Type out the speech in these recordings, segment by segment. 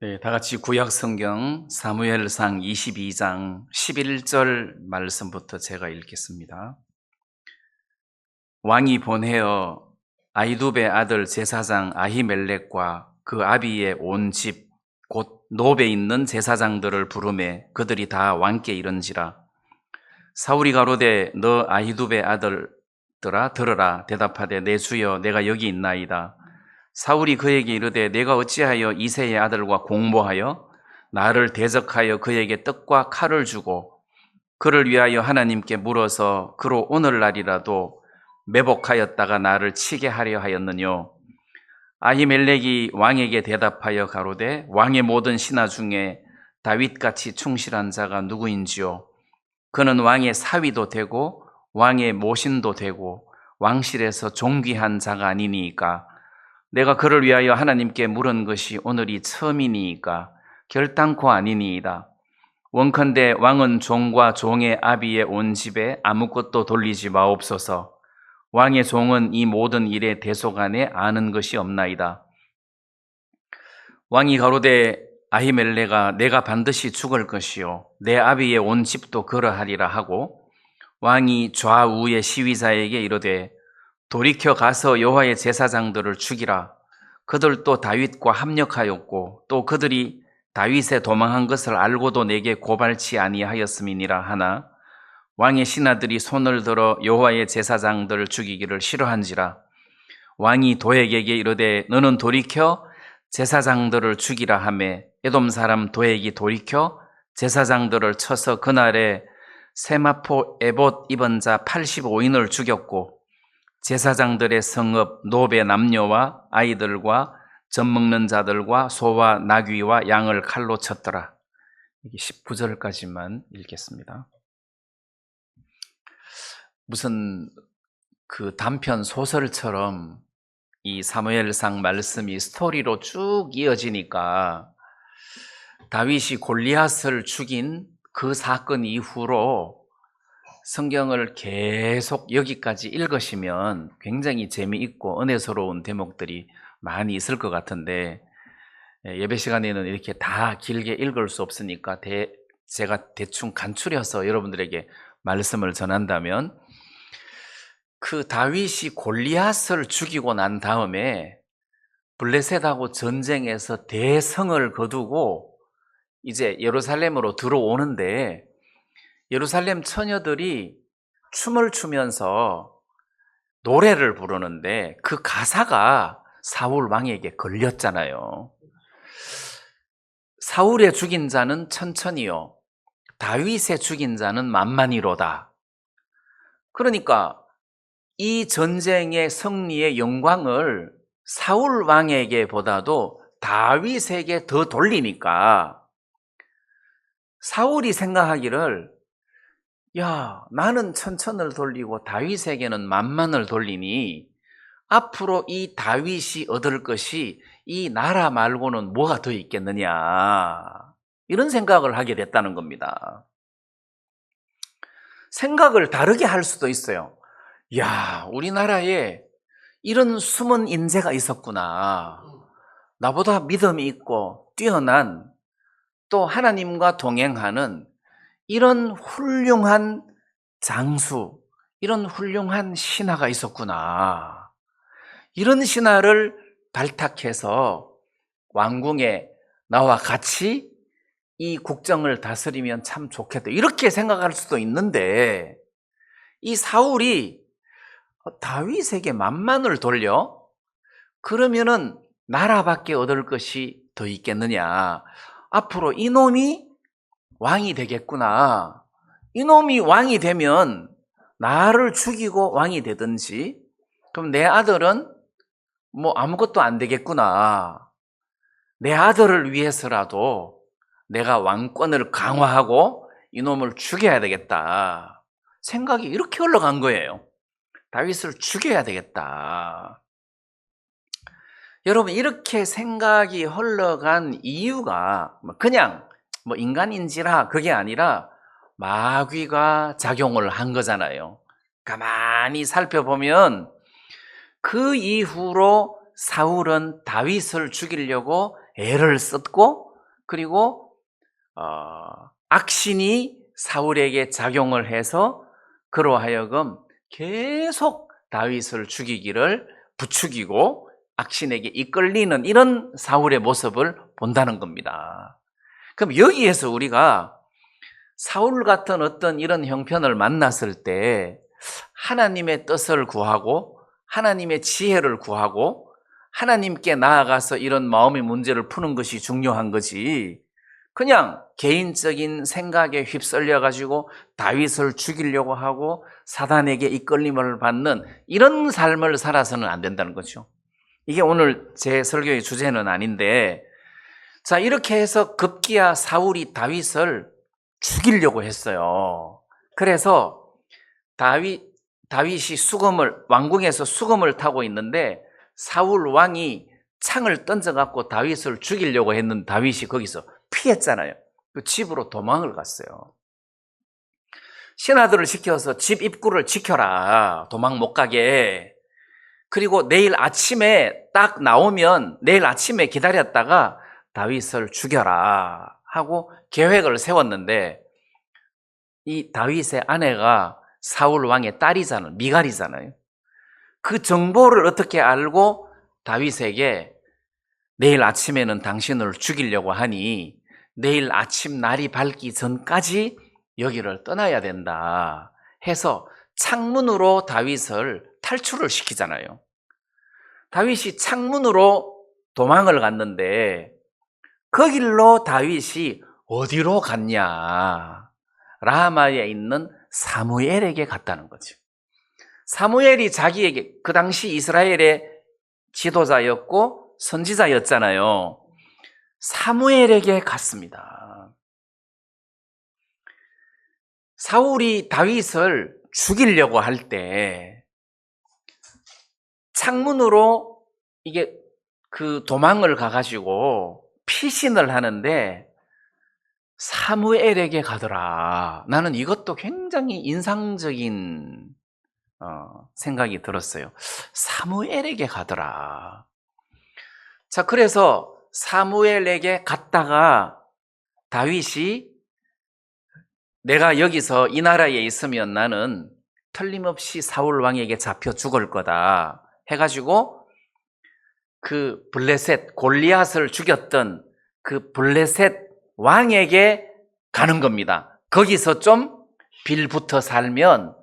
네, 다 같이 구약 성경 사무엘상 22장 11절 말씀부터 제가 읽겠습니다. 왕이 보내어 아히두베 아들 제사장 아히멜렉과 그 아비의 온 집 곧 노베 있는 제사장들을 부르매 그들이 다 왕께 이른지라. 사울이 가로되 너 아히두베 아들들아 들으라. 대답하되 내 주여 내가 여기 있나이다. 사울이 그에게 이르되 내가 어찌하여 이새의 아들과 공모하여 나를 대적하여 그에게 떡과 칼을 주고 그를 위하여 하나님께 물어서 그로 오늘날이라도 매복하였다가 나를 치게 하려 하였느뇨. 아히멜렉이 왕에게 대답하여 가로되 왕의 모든 신하 중에 다윗같이 충실한 자가 누구인지요. 그는 왕의 사위도 되고 왕의 모신도 되고 왕실에서 존귀한 자가 아니니까. 내가 그를 위하여 하나님께 물은 것이 오늘이 처음이니까 결단코 아니니이다. 원컨대 왕은 종과 종의 아비의 온 집에 아무것도 돌리지 마옵소서. 왕의 종은 이 모든 일에 대속안에 아는 것이 없나이다. 왕이 가로되 아히멜렉아 내가 반드시 죽을 것이요 내 아비의 온 집도 그러하리라 하고 왕이 좌우의 시위자에게 이르되 돌이켜 가서 여호와의 제사장들을 죽이라. 그들도 다윗과 합력하였고 또 그들이 다윗에 도망한 것을 알고도 내게 고발치 아니하였음이니라 하나 왕의 신하들이 손을 들어 여호와의 제사장들을 죽이기를 싫어한지라. 왕이 도액에게 이르되 너는 돌이켜 제사장들을 죽이라 하매 에돔 사람 도액이 돌이켜 제사장들을 쳐서 그날에 세마포 에봇 입은 자 85인을 죽였고 제사장들의 성읍 노베 남녀와 아이들과 젖 먹는 자들과 소와 나귀와 양을 칼로 쳤더라. 19절까지만 읽겠습니다. 무슨 그 단편 소설처럼 이 사무엘상 말씀이 스토리로 쭉 이어지니까 다윗이 골리앗을 죽인 그 사건 이후로 성경을 계속 여기까지 읽으시면 굉장히 재미있고 은혜스러운 대목들이 많이 있을 것 같은데 예배 시간에는 이렇게 다 길게 읽을 수 없으니까 제가 대충 간추려서 여러분들에게 말씀을 전한다면 그 다윗이 골리앗을 죽이고 난 다음에 블레셋하고 전쟁에서 대성을 거두고 이제 예루살렘으로 들어오는데 예루살렘 처녀들이 춤을 추면서 노래를 부르는데 그 가사가 사울 왕에게 걸렸잖아요. 사울의 죽인 자는 천천히요 다윗의 죽인 자는 만만히로다. 그러니까 이 전쟁의 승리의 영광을 사울 왕에게 보다도 다윗에게 더 돌리니까 사울이 생각하기를 야, 나는 천천을 돌리고 다윗에게는 만만을 돌리니 앞으로 이 다윗이 얻을 것이 이 나라 말고는 뭐가 더 있겠느냐 이런 생각을 하게 됐다는 겁니다. 생각을 다르게 할 수도 있어요. 야, 우리나라에 이런 숨은 인재가 있었구나. 나보다 믿음이 있고 뛰어난 또 하나님과 동행하는 이런 훌륭한 장수, 이런 훌륭한 신하가 있었구나. 이런 신하를 발탁해서 왕궁에 나와 같이 이 국정을 다스리면 참 좋겠다. 이렇게 생각할 수도 있는데 이 사울이 다윗에게 만만을 돌려? 그러면은 나라밖에 얻을 것이 더 있겠느냐. 앞으로 이놈이 왕이 되겠구나. 이놈이 왕이 되면 나를 죽이고 왕이 되든지 그럼 내 아들은 뭐 아무것도 안 되겠구나. 내 아들을 위해서라도 내가 왕권을 강화하고 이놈을 죽여야 되겠다. 생각이 이렇게 흘러간 거예요. 다윗을 죽여야 되겠다. 여러분 이렇게 생각이 흘러간 이유가 그냥 인간인지라 그게 아니라 마귀가 작용을 한 거잖아요. 가만히 살펴보면 그 이후로 사울은 다윗을 죽이려고 애를 썼고 그리고 악신이 사울에게 작용을 해서 그로 하여금 계속 다윗을 죽이기를 부추기고 악신에게 이끌리는 이런 사울의 모습을 본다는 겁니다. 그럼 여기에서 우리가 사울 같은 어떤 이런 형편을 만났을 때 하나님의 뜻을 구하고 하나님의 지혜를 구하고 하나님께 나아가서 이런 마음의 문제를 푸는 것이 중요한 거지, 그냥 개인적인 생각에 휩쓸려 가지고 다윗을 죽이려고 하고 사단에게 이끌림을 받는 이런 삶을 살아서는 안 된다는 거죠. 이게 오늘 제 설교의 주제는 아닌데, 자, 이렇게 해서 급기야 사울이 다윗을 죽이려고 했어요. 그래서 다윗이 왕궁에서 수금을 타고 있는데 사울 왕이 창을 던져갖고 다윗을 죽이려고 했는데 다윗이 거기서 피했잖아요. 그 집으로 도망을 갔어요. 신하들을 시켜서 집 입구를 지켜라, 도망 못 가게. 그리고 내일 아침에 딱 나오면 내일 아침에 기다렸다가 다윗을 죽여라 하고 계획을 세웠는데, 이 다윗의 아내가 사울 왕의 딸이잖아요. 미갈이잖아요. 그 정보를 어떻게 알고 다윗에게 내일 아침에는 당신을 죽이려고 하니 내일 아침 날이 밝기 전까지 여기를 떠나야 된다 해서 창문으로 다윗을 탈출을 시키잖아요. 다윗이 창문으로 도망을 갔는데 그 길로 다윗이 어디로 갔냐? 라마에 있는 사무엘에게 갔다는 거죠. 사무엘이 자기에게, 그 당시 이스라엘의 지도자였고 선지자였잖아요. 사무엘에게 갔습니다. 사울이 다윗을 죽이려고 할 때 창문으로 이게 그 도망을 가가지고 피신을 하는데 사무엘에게 가더라. 나는 이것도 굉장히 인상적인 생각이 들었어요. 사무엘에게 가더라. 자, 그래서 사무엘에게 갔다가 다윗이 내가 여기서 이 나라에 있으면 나는 틀림없이 사울 왕에게 잡혀 죽을 거다 해가지고 그 블레셋, 골리앗을 죽였던 그 블레셋 왕에게 가는 겁니다. 거기서 좀 빌붙어 살면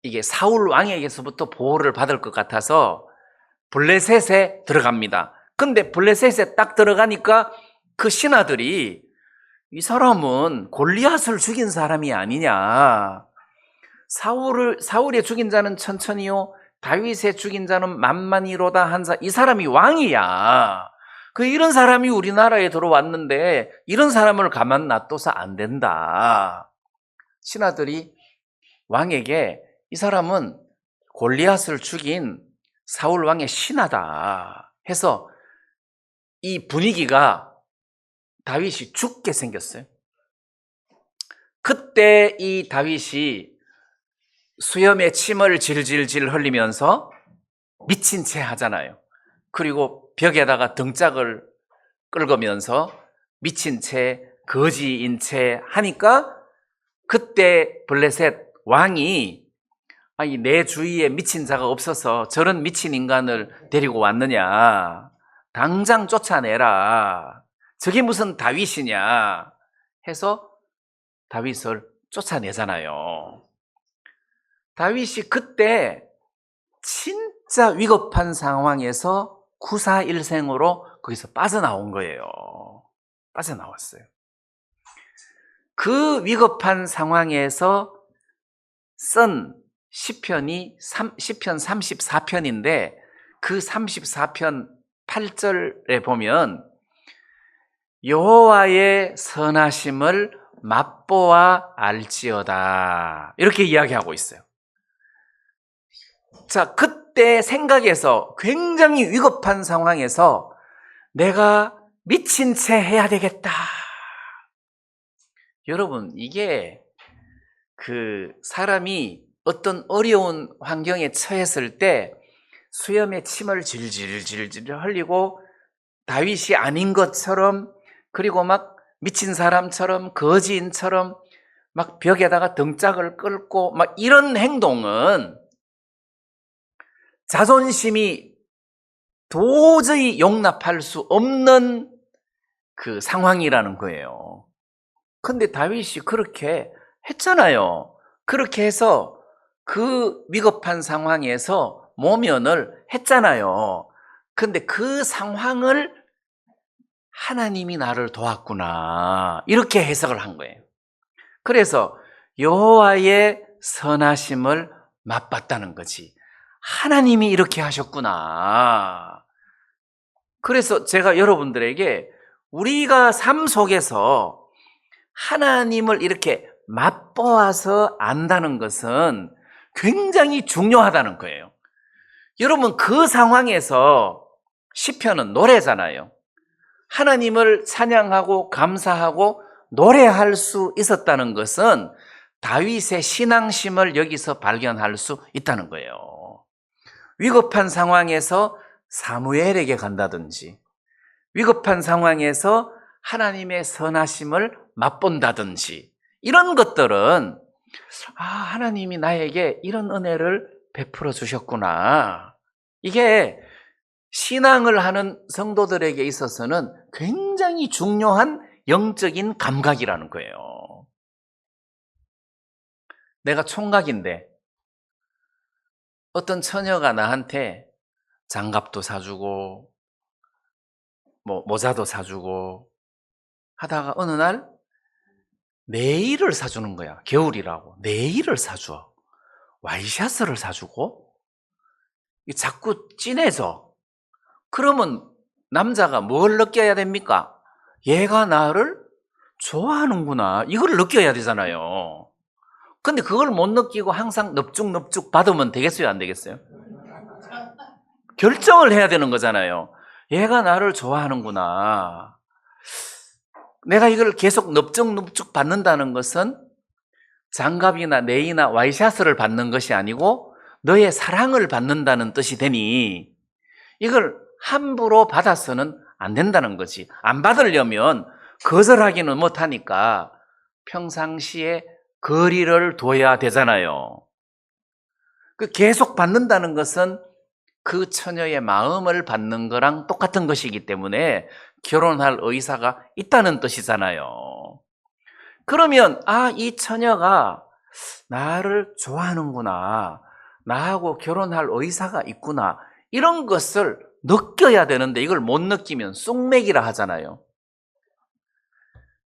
이게 사울 왕에게서부터 보호를 받을 것 같아서 블레셋에 들어갑니다. 근데 블레셋에 딱 들어가니까 그 신하들이 이 사람은 골리앗을 죽인 사람이 아니냐, 사울이 죽인 자는 천천히요 다윗의 죽인 자는 만만히로다 한 이 사람이 왕이야. 이런 사람이 우리나라에 들어왔는데 이런 사람을 가만 놔둬서 안 된다. 신하들이 왕에게 이 사람은 골리앗을 죽인 사울 왕의 신하다 해서 이 분위기가 다윗이 죽게 생겼어요. 그때 이 다윗이 수염에 침을 질질질 흘리면서 미친 채 하잖아요. 그리고 벽에다가 등짝을 긁으면서 미친 채, 거지인 채 하니까 그때 블레셋 왕이 아니 내 주위에 미친 자가 없어서 저런 미친 인간을 데리고 왔느냐, 당장 쫓아내라, 저게 무슨 다윗이냐 해서 다윗을 쫓아내잖아요. 다윗이 그때 진짜 위급한 상황에서 구사일생으로 거기서 빠져나온 거예요. 빠져나왔어요. 그 위급한 상황에서 쓴 시편이 시편 34편인데 그 34편 8절에 보면 여호와의 선하심을 맛보아 알지어다 이렇게 이야기하고 있어요. 자, 그때 생각에서 굉장히 위급한 상황에서 내가 미친 채 해야 되겠다. 여러분, 이게 그 사람이 어떤 어려운 환경에 처했을 때 수염에 침을 질질질질 흘리고 다윗이 아닌 것처럼 그리고 막 미친 사람처럼 거지인처럼 막 벽에다가 등짝을 끌고 막 이런 행동은 자존심이 도저히 용납할 수 없는 그 상황이라는 거예요. 근데 다윗이 그렇게 했잖아요. 그렇게 해서 그 위급한 상황에서 모면을 했잖아요. 근데 그 상황을 하나님이 나를 도왔구나, 이렇게 해석을 한 거예요. 그래서 여호와의 선하심을 맛봤다는 거지. 하나님이 이렇게 하셨구나. 그래서 제가 여러분들에게 우리가 삶 속에서 하나님을 이렇게 맛보아서 안다는 것은 굉장히 중요하다는 거예요. 여러분, 그 상황에서 시편은 노래잖아요. 하나님을 찬양하고 감사하고 노래할 수 있었다는 것은 다윗의 신앙심을 여기서 발견할 수 있다는 거예요. 위급한 상황에서 사무엘에게 간다든지, 위급한 상황에서 하나님의 선하심을 맛본다든지, 이런 것들은 하나님이 나에게 이런 은혜를 베풀어 주셨구나, 이게 신앙을 하는 성도들에게 있어서는 굉장히 중요한 영적인 감각이라는 거예요. 내가 총각인데 어떤 처녀가 나한테 장갑도 사주고 뭐 모자도 사주고 하다가 어느 날 네일을 사주는 거야. 겨울이라고 네일을 사줘. 와이셔츠를 사주고 자꾸 진해져. 그러면 남자가 뭘 느껴야 됩니까? 얘가 나를 좋아하는구나, 이걸 느껴야 되잖아요. 근데 그걸 못 느끼고 항상 넙죽넙죽 받으면 되겠어요, 안 되겠어요? 결정을 해야 되는 거잖아요. 얘가 나를 좋아하는구나. 내가 이걸 계속 넙죽넙죽 받는다는 것은 장갑이나 네이나 와이셔츠를 받는 것이 아니고 너의 사랑을 받는다는 뜻이 되니 이걸 함부로 받아서는 안 된다는 거지. 안 받으려면 거절하기는 못하니까 평상시에 거리를 둬야 되잖아요. 계속 받는다는 것은 그 처녀의 마음을 받는 거랑 똑같은 것이기 때문에 결혼할 의사가 있다는 뜻이잖아요. 그러면 이 처녀가 나를 좋아하는구나, 나하고 결혼할 의사가 있구나, 이런 것을 느껴야 되는데 이걸 못 느끼면 쑥맥이라 하잖아요.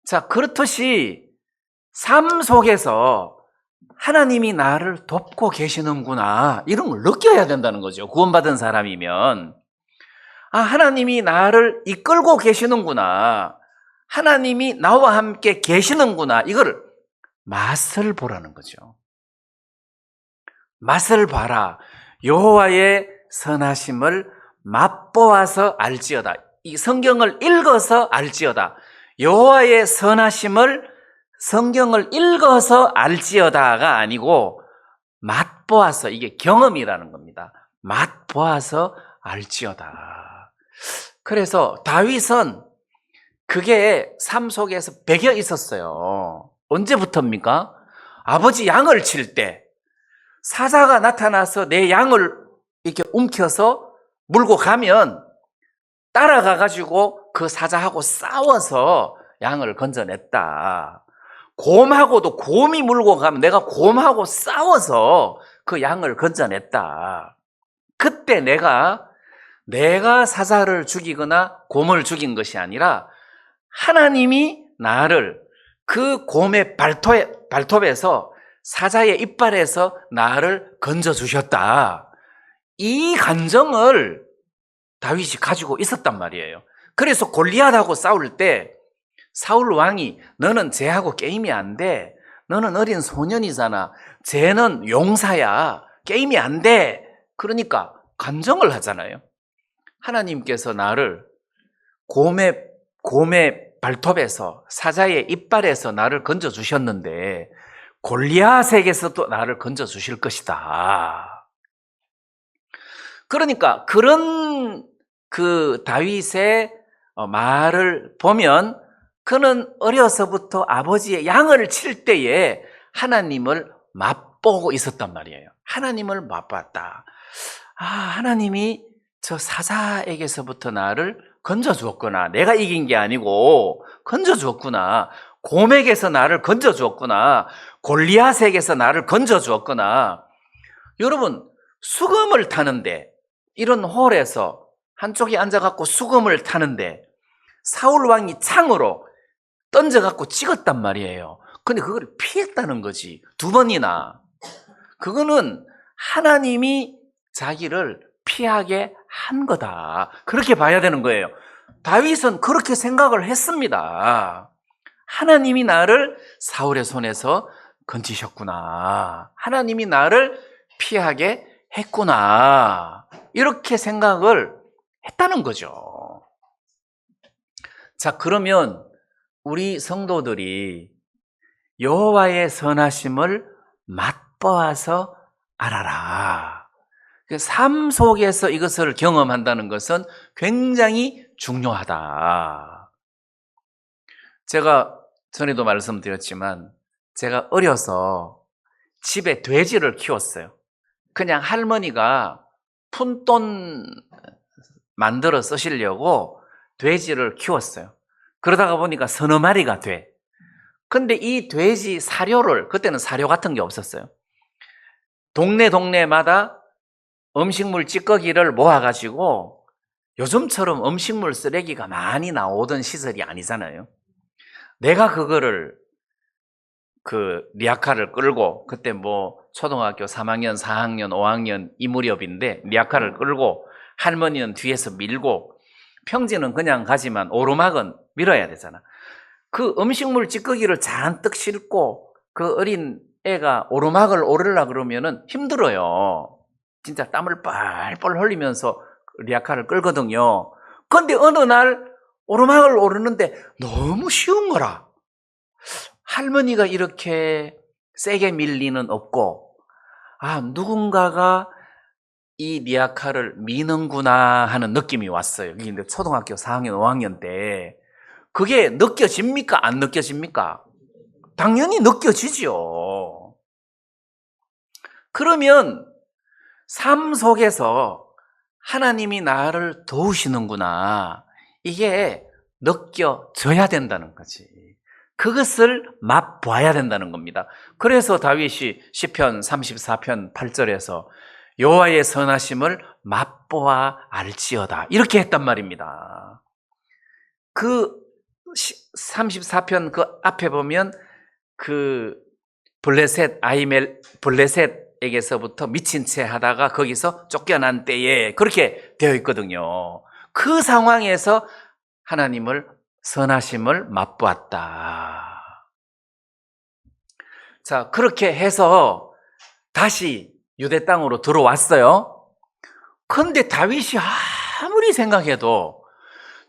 자, 그렇듯이 삶 속에서 하나님이 나를 돕고 계시는구나, 이런 걸 느껴야 된다는 거죠. 구원받은 사람이면 하나님이 나를 이끌고 계시는구나, 하나님이 나와 함께 계시는구나, 이걸 맛을 보라는 거죠. 맛을 봐라. 여호와의 선하심을 맛보아서 알지어다. 이 성경을 읽어서 알지어다. 여호와의 선하심을 성경을 읽어서 알지어다가 아니고 맛보아서, 이게 경험이라는 겁니다. 맛보아서 알지어다. 그래서 다윗은 그게 삶 속에서 배겨 있었어요. 언제부터입니까? 아버지 양을 칠 때 사자가 나타나서 내 양을 이렇게 움켜서 물고 가면 따라가가지고 그 사자하고 싸워서 양을 건져냈다. 곰하고도 곰이 물고 가면 내가 곰하고 싸워서 그 양을 건져냈다. 그때 내가 사자를 죽이거나 곰을 죽인 것이 아니라 하나님이 나를 그 곰의 발톱에서 사자의 이빨에서 나를 건져주셨다. 이 감정을 다윗이 가지고 있었단 말이에요. 그래서 골리앗하고 싸울 때 사울 왕이 너는 쟤하고 게임이 안 돼. 너는 어린 소년이잖아. 쟤는 용사야. 게임이 안 돼. 그러니까 간정을 하잖아요. 하나님께서 나를 곰의 발톱에서, 사자의 이빨에서 나를 건져주셨는데 골리앗에게서도 나를 건져주실 것이다. 그러니까 그런 그 다윗의 말을 보면 그는 어려서부터 아버지의 양을 칠 때에 하나님을 맛보고 있었단 말이에요. 하나님을 맛봤다. 하나님이 저 사자에게서부터 나를 건져주었구나. 내가 이긴 게 아니고 건져주었구나. 곰에게서 나를 건져주었구나. 골리앗에게서 나를 건져주었구나. 여러분, 수금을 타는데, 이런 홀에서 한쪽에 앉아갖고 수금을 타는데 사울 왕이 창으로 던져갖고 찍었단 말이에요. 근데 그걸 피했다는 거지. 2번이나. 그거는 하나님이 자기를 피하게 한 거다. 그렇게 봐야 되는 거예요. 다윗은 그렇게 생각을 했습니다. 하나님이 나를 사울의 손에서 건지셨구나. 하나님이 나를 피하게 했구나. 이렇게 생각을 했다는 거죠. 자, 그러면 우리 성도들이 여호와의 선하심을 맛보아서 알아라. 삶 속에서 이것을 경험한다는 것은 굉장히 중요하다. 제가 전에도 말씀드렸지만 제가 어려서 집에 돼지를 키웠어요. 그냥 할머니가 푼돈 만들어 쓰시려고 돼지를 키웠어요. 그러다가 보니까 서너 마리가 돼. 근데 이 돼지 사료를, 그때는 사료 같은 게 없었어요. 동네마다 음식물 찌꺼기를 모아가지고, 요즘처럼 음식물 쓰레기가 많이 나오던 시절이 아니잖아요. 내가 그거를 리아카를 끌고, 그때 초등학교 3학년, 4학년, 5학년 이 무렵인데 리아카를 끌고 할머니는 뒤에서 밀고 평지는 그냥 가지만 오르막은 밀어야 되잖아. 그 음식물 찌꺼기를 잔뜩 싣고 그 어린 애가 오르막을 오르려 그러면은 힘들어요. 진짜 땀을 뻘뻘 흘리면서 리아카를 끌거든요. 그런데 어느 날 오르막을 오르는데 너무 쉬운 거라. 할머니가 이렇게 세게 밀 리는 없고, 누군가가 이 리아카를 미는구나 하는 느낌이 왔어요. 이게 초등학교 4학년, 5학년 때. 그게 느껴집니까? 안 느껴집니까? 당연히 느껴지죠. 그러면 삶 속에서 하나님이 나를 도우시는구나. 이게 느껴져야 된다는 거지. 그것을 맛봐야 된다는 겁니다. 그래서 다윗이 시편 34편 8절에서 여호와의 선하심을 맛보아 알지어다 이렇게 했단 말입니다. 그 34편 그 앞에 보면 그 블레셋에게서부터 미친 채 하다가 거기서 쫓겨난 때에 그렇게 되어 있거든요. 그 상황에서 하나님을 선하심을 맛보았다. 자, 그렇게 해서 다시 유대 땅으로 들어왔어요. 그런데 다윗이 아무리 생각해도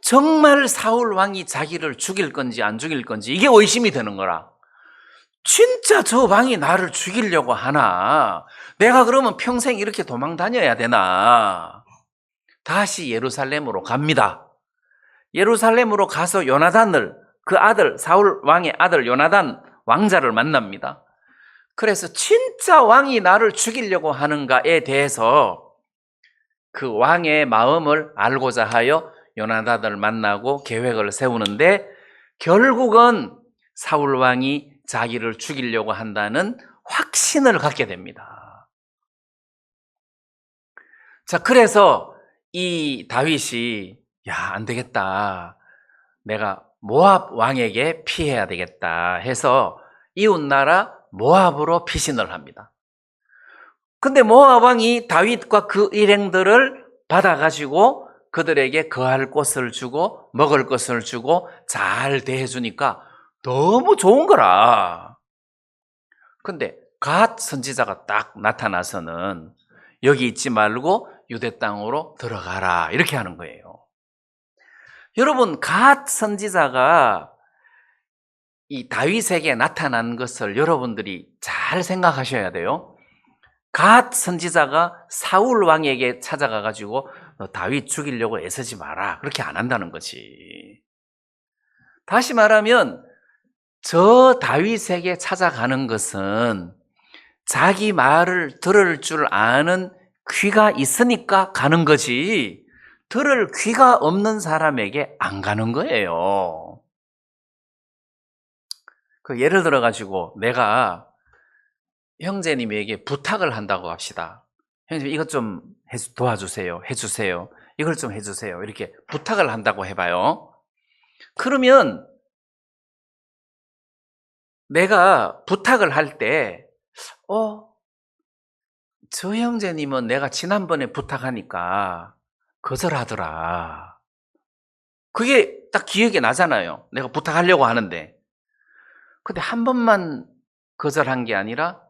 정말 사울 왕이 자기를 죽일 건지 안 죽일 건지 이게 의심이 되는 거라. 진짜 저 왕이 나를 죽이려고 하나? 내가 그러면 평생 이렇게 도망 다녀야 되나? 다시 예루살렘으로 갑니다. 예루살렘으로 가서 요나단을, 그 아들, 사울 왕의 아들 요나단 왕자를 만납니다. 그래서 진짜 왕이 나를 죽이려고 하는가에 대해서 그 왕의 마음을 알고자 하여 요나단을 만나고 계획을 세우는데 결국은 사울 왕이 자기를 죽이려고 한다는 확신을 갖게 됩니다. 자, 그래서 이 다윗이 안 되겠다. 내가 모압 왕에게 피해야 되겠다 해서 이웃나라 모압으로 피신을 합니다. 근데 모압 왕이 다윗과 그 일행들을 받아가지고 그들에게 거할 곳을 주고 먹을 것을 주고 잘 대해주니까 너무 좋은 거라. 근데 갓 선지자가 딱 나타나서는 여기 있지 말고 유대 땅으로 들어가라 이렇게 하는 거예요. 여러분, 갓 선지자가 이 다윗에게 나타난 것을 여러분들이 잘 생각하셔야 돼요. 갓 선지자가 사울 왕에게 찾아가가지고 너 다윗 죽이려고 애쓰지 마라 그렇게 안 한다는 거지. 다시 말하면 저 다윗에게 찾아가는 것은 자기 말을 들을 줄 아는 귀가 있으니까 가는 거지, 들을 귀가 없는 사람에게 안 가는 거예요. 그 예를 들어 가지고 내가 형제님에게 부탁을 한다고 합시다. 형제님 이것 좀 도와주세요. 해주세요. 이걸 좀 해주세요. 이렇게 부탁을 한다고 해봐요. 그러면 내가 부탁을 할 때, 저 형제님은 내가 지난번에 부탁하니까 거절하더라. 그게 딱 기억이 나잖아요. 내가 부탁하려고 하는데. 근데 한 번만 거절한 게 아니라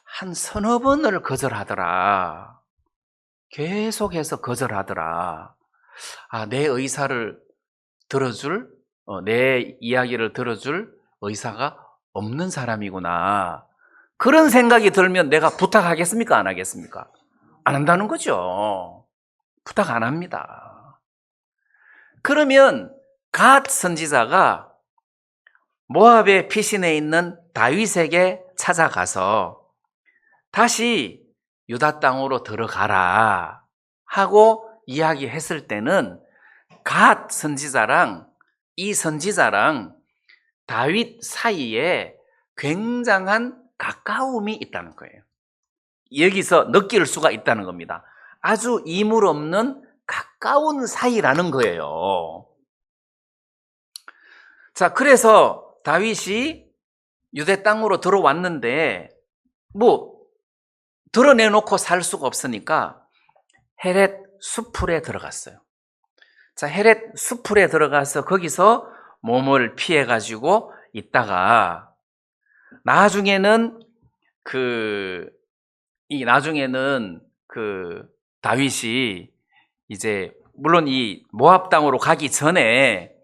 한 서너 번을 거절하더라. 계속해서 거절하더라. 내 의사를 들어줄, 내 이야기를 들어줄 의사가 없는 사람이구나. 그런 생각이 들면 내가 부탁하겠습니까? 안 하겠습니까? 안 한다는 거죠. 부탁 안 합니다. 그러면 갓 선지자가 모압의 피신에 있는 다윗에게 찾아가서 다시 유다 땅으로 들어가라 하고 이야기했을 때는 갓 선지자랑 이 선지자랑 다윗 사이에 굉장한 가까움이 있다는 거예요. 여기서 느낄 수가 있다는 겁니다. 아주 이물 없는 가까운 사이라는 거예요. 자, 그래서 다윗이 유대 땅으로 들어왔는데 드러내놓고 살 수가 없으니까 헤렛 수풀에 들어갔어요. 자, 헤렛 수풀에 들어가서 거기서 몸을 피해가지고 있다가 나중에는 다윗이 이제 물론 이 모압 땅으로 가기 전에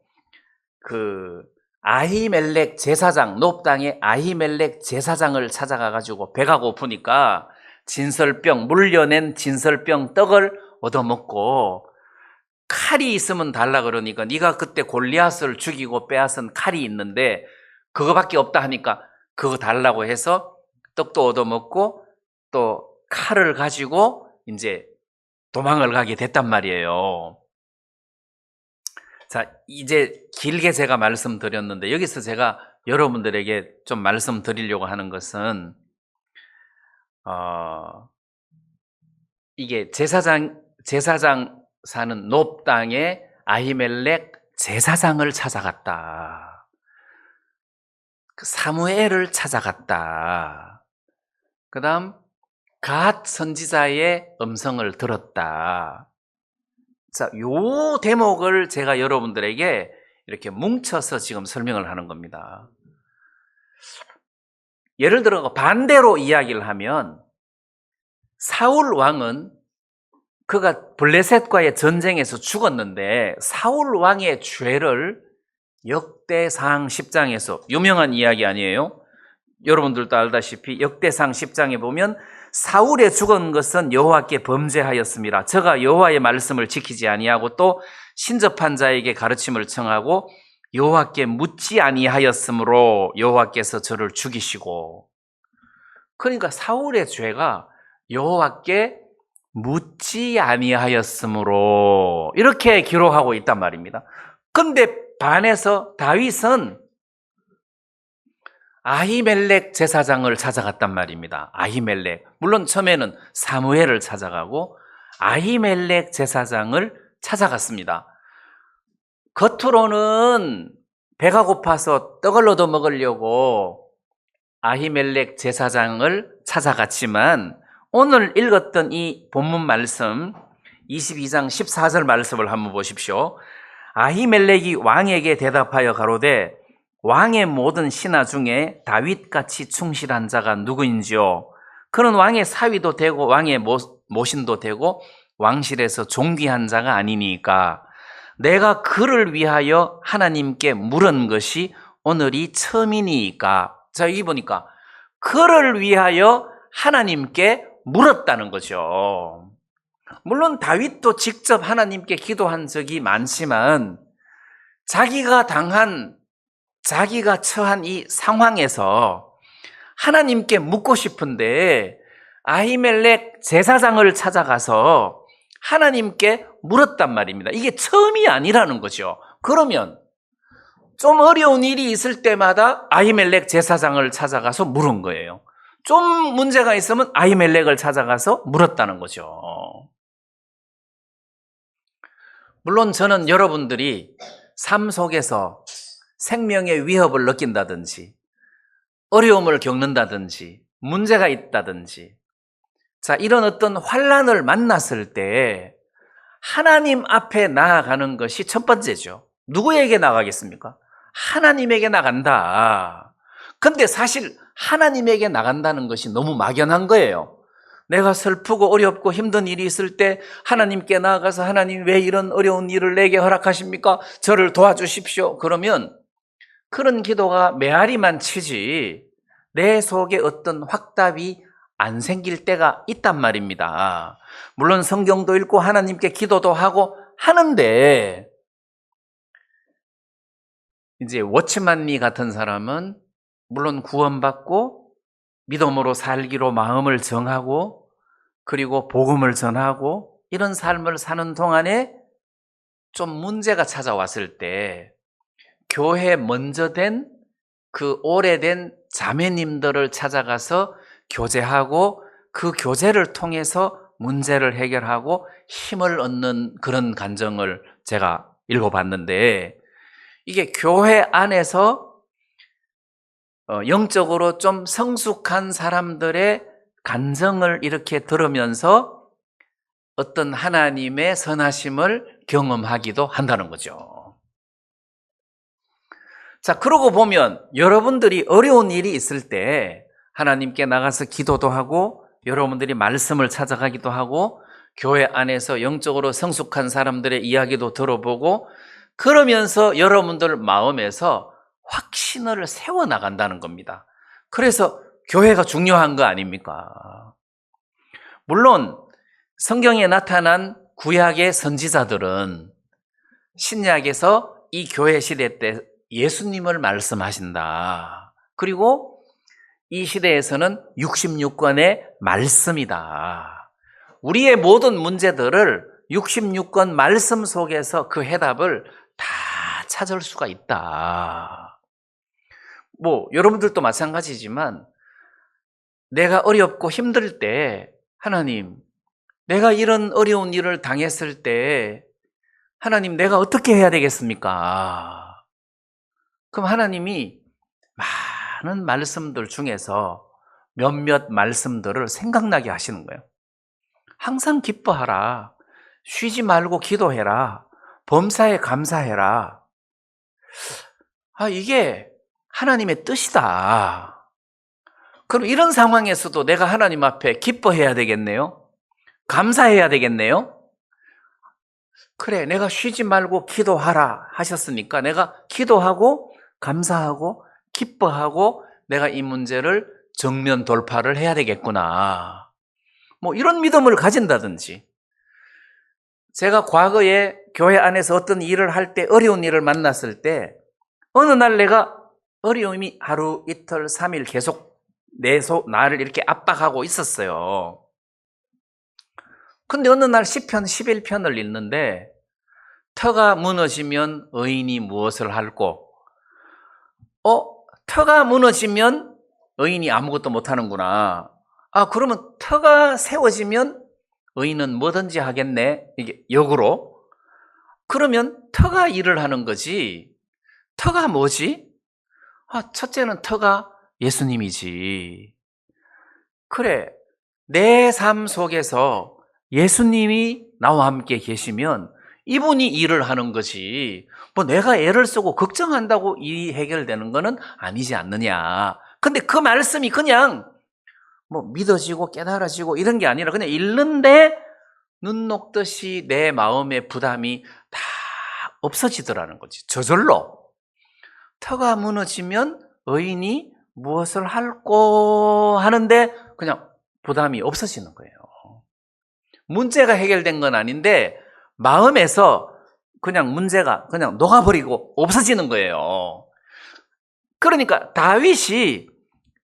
아히멜렉 제사장, 놉 땅의 아히멜렉 제사장을 찾아가가지고 배가 고프니까 물려낸 진설병 떡을 얻어먹고 칼이 있으면 달라 그러니까 네가 그때 골리앗을 죽이고 빼앗은 칼이 있는데 그거밖에 없다 하니까 그거 달라고 해서 떡도 얻어먹고 또 칼을 가지고 이제 도망을 가게 됐단 말이에요. 자, 이제 길게 제가 말씀드렸는데 여기서 제가 여러분들에게 좀 말씀드리려고 하는 것은 이게 제사장 사는 놉 땅에 아히멜렉 제사장을 찾아갔다. 사무엘을 찾아갔다. 그 다음 갓 선지자의 음성을 들었다. 자, 요 대목을 제가 여러분들에게 이렇게 뭉쳐서 지금 설명을 하는 겁니다. 예를 들어 반대로 이야기를 하면 사울 왕은 그가 블레셋과의 전쟁에서 죽었는데 사울 왕의 죄를 역대상 10장에서 유명한 이야기 아니에요? 여러분들도 알다시피 역대상 10장에 보면 사울의 죽은 것은 여호와께 범죄하였음이라. 저가 여호와의 말씀을 지키지 아니하고 또 신접한 자에게 가르침을 청하고 여호와께 묻지 아니하였으므로 여호와께서 저를 죽이시고. 그러니까 사울의 죄가 여호와께 묻지 아니하였으므로 이렇게 기록하고 있단 말입니다. 그런데 반해서 다윗은 아히멜렉 제사장을 찾아갔단 말입니다. 아히멜렉. 물론 처음에는 사무엘을 찾아가고 아히멜렉 제사장을 찾아갔습니다. 겉으로는 배가 고파서 떡을 얻어 먹으려고 아히멜렉 제사장을 찾아갔지만 오늘 읽었던 이 본문 말씀 22장 14절 말씀을 한번 보십시오. 아히멜렉이 왕에게 대답하여 가로되 왕의 모든 신하 중에 다윗같이 충실한 자가 누구인지요? 그는 왕의 사위도 되고 왕의 모신도 되고 왕실에서 존귀한 자가 아니니까 내가 그를 위하여 하나님께 물은 것이 오늘이 처음이니까. 자, 여기 보니까 그를 위하여 하나님께 물었다는 거죠. 물론 다윗도 직접 하나님께 기도한 적이 많지만 자기가 처한 이 상황에서 하나님께 묻고 싶은데 아히멜렉 제사장을 찾아가서 하나님께 물었단 말입니다. 이게 처음이 아니라는 거죠. 그러면 좀 어려운 일이 있을 때마다 아히멜렉 제사장을 찾아가서 물은 거예요. 좀 문제가 있으면 아히멜렉을 찾아가서 물었다는 거죠. 물론 저는 여러분들이 삶 속에서 생명의 위협을 느낀다든지 어려움을 겪는다든지 문제가 있다든지 자, 이런 어떤 환난을 만났을 때 하나님 앞에 나아가는 것이 첫 번째죠. 누구에게 나가겠습니까? 하나님에게 나간다. 근데 사실 하나님에게 나간다는 것이 너무 막연한 거예요. 내가 슬프고 어렵고 힘든 일이 있을 때 하나님께 나아가서 하나님 왜 이런 어려운 일을 내게 허락하십니까? 저를 도와주십시오. 그러면 그런 기도가 메아리만 치지 내 속에 어떤 확답이 안 생길 때가 있단 말입니다. 물론 성경도 읽고 하나님께 기도도 하고 하는데 이제 워치만리 같은 사람은 물론 구원받고 믿음으로 살기로 마음을 정하고 그리고 복음을 전하고 이런 삶을 사는 동안에 좀 문제가 찾아왔을 때 교회 먼저 된 그 오래된 자매님들을 찾아가서 교제하고 그 교제를 통해서 문제를 해결하고 힘을 얻는 그런 간증을 제가 읽어봤는데 이게 교회 안에서 영적으로 좀 성숙한 사람들의 간증을 이렇게 들으면서 어떤 하나님의 선하심을 경험하기도 한다는 거죠. 자, 그러고 보면 여러분들이 어려운 일이 있을 때 하나님께 나가서 기도도 하고 여러분들이 말씀을 찾아가기도 하고 교회 안에서 영적으로 성숙한 사람들의 이야기도 들어보고 그러면서 여러분들 마음에서 확신을 세워나간다는 겁니다. 그래서 교회가 중요한 거 아닙니까? 물론 성경에 나타난 구약의 선지자들은 신약에서 이 교회 시대 때 예수님을 말씀하신다. 그리고 이 시대에서는 66권의 말씀이다. 우리의 모든 문제들을 66권 말씀 속에서 그 해답을 다 찾을 수가 있다. 여러분들도 마찬가지지만 내가 어렵고 힘들 때 하나님, 내가 이런 어려운 일을 당했을 때 하나님 내가 어떻게 해야 되겠습니까? 그럼 하나님이 많은 말씀들 중에서 몇몇 말씀들을 생각나게 하시는 거예요. 항상 기뻐하라. 쉬지 말고 기도해라. 범사에 감사해라. 이게 하나님의 뜻이다. 그럼 이런 상황에서도 내가 하나님 앞에 기뻐해야 되겠네요? 감사해야 되겠네요? 그래, 내가 쉬지 말고 기도하라 하셨으니까 내가 기도하고 감사하고 기뻐하고 내가 이 문제를 정면 돌파를 해야 되겠구나. 이런 믿음을 가진다든지 제가 과거에 교회 안에서 어떤 일을 할 때 어려운 일을 만났을 때 어느 날 내가 어려움이 하루 이틀 3일 계속 나를 이렇게 압박하고 있었어요. 근데 어느 날 시편 11편을 읽는데 터가 무너지면 의인이 무엇을 할꼬? 터가 무너지면 의인이 아무것도 못하는구나. 그러면 터가 세워지면 의인은 뭐든지 하겠네. 이게 역으로. 그러면 터가 일을 하는 거지. 터가 뭐지? 첫째는 터가 예수님이지. 그래, 내 삶 속에서 예수님이 나와 함께 계시면 이분이 일을 하는 거지. 내가 애를 쓰고 걱정한다고 일이 해결되는 거는 아니지 않느냐. 근데 그 말씀이 그냥 믿어지고 깨달아지고 이런 게 아니라 그냥 읽는데 눈 녹듯이 내 마음의 부담이 다 없어지더라는 거지. 저절로. 터가 무너지면 의인이 무엇을 할꼬 하는데 그냥 부담이 없어지는 거예요. 문제가 해결된 건 아닌데 마음에서 그냥 문제가 그냥 녹아버리고 없어지는 거예요. 그러니까 다윗이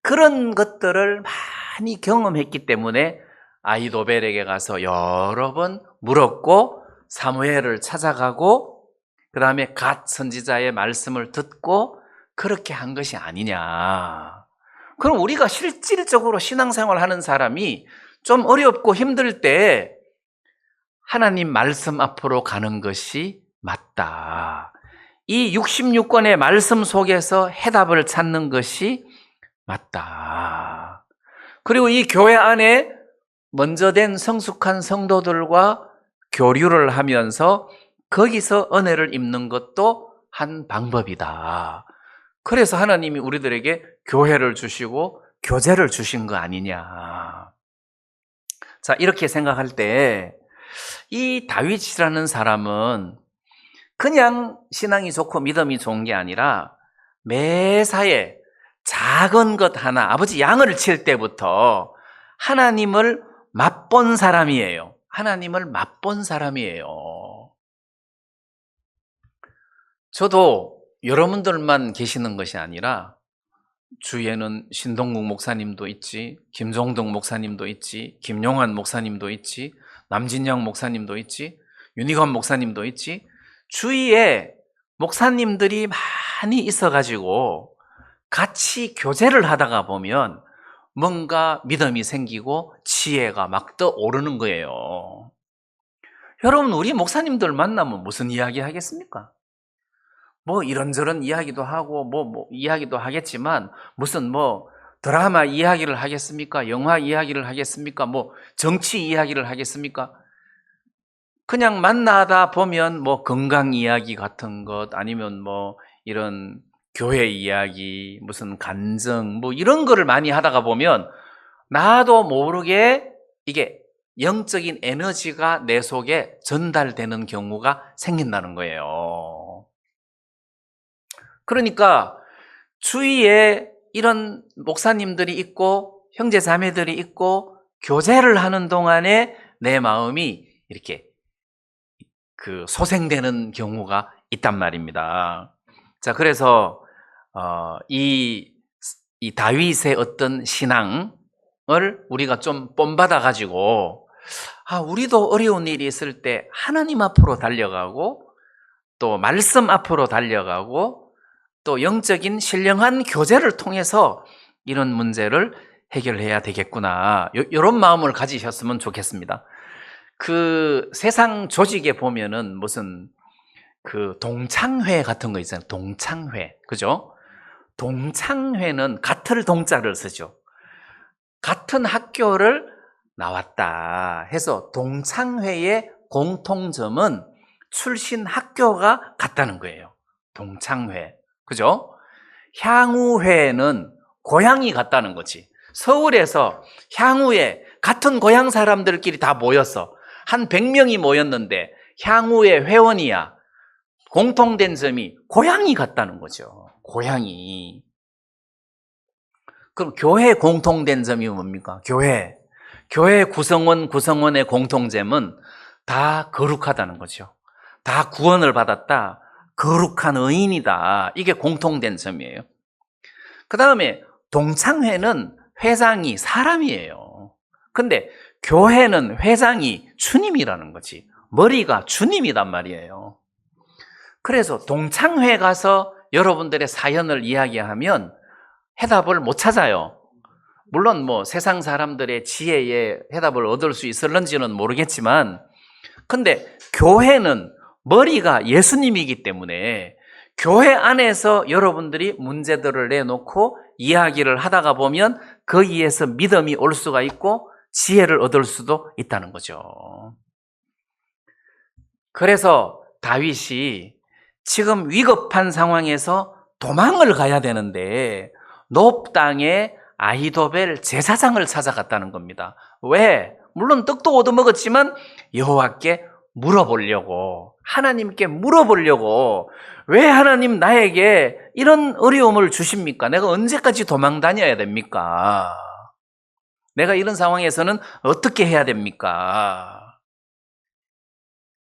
그런 것들을 많이 경험했기 때문에 아히도벨에게 가서 여러 번 물었고 사무엘을 찾아가고 그 다음에 갓 선지자의 말씀을 듣고 그렇게 한 것이 아니냐. 그럼 우리가 실질적으로 신앙생활 하는 사람이 좀 어렵고 힘들 때 하나님 말씀 앞으로 가는 것이 맞다. 이 66권의 말씀 속에서 해답을 찾는 것이 맞다. 그리고 이 교회 안에 먼저 된 성숙한 성도들과 교류를 하면서 거기서 은혜를 입는 것도 한 방법이다. 그래서 하나님이 우리들에게 교회를 주시고 교제를 주신 거 아니냐. 자, 이렇게 생각할 때 이 다윗이라는 사람은 그냥 신앙이 좋고 믿음이 좋은 게 아니라 매사에 작은 것 하나, 아버지 양을 칠 때부터 하나님을 맛본 사람이에요. 하나님을 맛본 사람이에요. 저도 여러분들만 계시는 것이 아니라 주위에는 신동국 목사님도 있지, 김종덕 목사님도 있지, 김용환 목사님도 있지, 남진영 목사님도 있지, 윤희관 목사님도 있지, 주위에 목사님들이 많이 있어가지고 같이 교제를 하다가 보면 뭔가 믿음이 생기고 지혜가 막 떠오르는 거예요. 여러분, 우리 목사님들 만나면 무슨 이야기 하겠습니까? 뭐 이런저런 이야기도 하고 뭐 이야기도 하겠지만 무슨 뭐 드라마 이야기를 하겠습니까? 영화 이야기를 하겠습니까? 뭐 정치 이야기를 하겠습니까? 그냥 만나다 보면 뭐 건강 이야기 같은 것 아니면 뭐 이런 교회 이야기, 무슨 간증 뭐 이런 거를 많이 하다가 보면 나도 모르게 이게 영적인 에너지가 내 속에 전달되는 경우가 생긴다는 거예요. 그러니까 주위에 이런 목사님들이 있고 형제 자매들이 있고 교제를 하는 동안에 내 마음이 이렇게 소생되는 경우가 있단 말입니다. 자, 그래서 이 다윗의 어떤 신앙을 우리가 좀 본받아 가지고 우리도 어려운 일이 있을 때 하나님 앞으로 달려가고 또 말씀 앞으로 달려가고 또 영적인 신령한 교제를 통해서 이런 문제를 해결해야 되겠구나. 이런 마음을 가지셨으면 좋겠습니다. 세상 조직에 보면은 무슨 동창회 같은 거 있잖아요. 동창회. 그죠? 동창회는 같은 동자를 쓰죠. 같은 학교를 나왔다 해서 동창회의 공통점은 출신 학교가 같다는 거예요. 동창회. 그죠? 향후회는 고향이 같다는 거지. 서울에서 향후에 같은 고향 사람들끼리 다 모였어. 한 100명이 모였는데 향후의 회원이야. 공통된 점이 고향이 같다는 거죠. 고향이. 그럼 교회 공통된 점이 뭡니까? 교회 구성원의 공통점은 다 거룩하다는 거죠. 다 구원을 받았다. 거룩한 의인이다. 이게 공통된 점이에요. 그 다음에 동창회는 회장이 사람이에요. 근데 교회는 회장이 주님이라는 거지. 머리가 주님이란 말이에요. 그래서 동창회 가서 여러분들의 사연을 이야기하면 해답을 못 찾아요. 물론 뭐 세상 사람들의 지혜에 해답을 얻을 수 있을런지는 모르겠지만, 근데 교회는 머리가 예수님이기 때문에 교회 안에서 여러분들이 문제들을 내놓고 이야기를 하다가 보면 거기에서 믿음이 올 수가 있고 지혜를 얻을 수도 있다는 거죠. 그래서 다윗이 지금 위급한 상황에서 도망을 가야 되는데 놉 땅에 아히도벨 제사장을 찾아갔다는 겁니다. 왜? 물론 떡도 얻어먹었지만 여호와께 물어보려고, 하나님께 물어보려고, 왜 하나님 나에게 이런 어려움을 주십니까? 내가 언제까지 도망 다녀야 됩니까? 내가 이런 상황에서는 어떻게 해야 됩니까?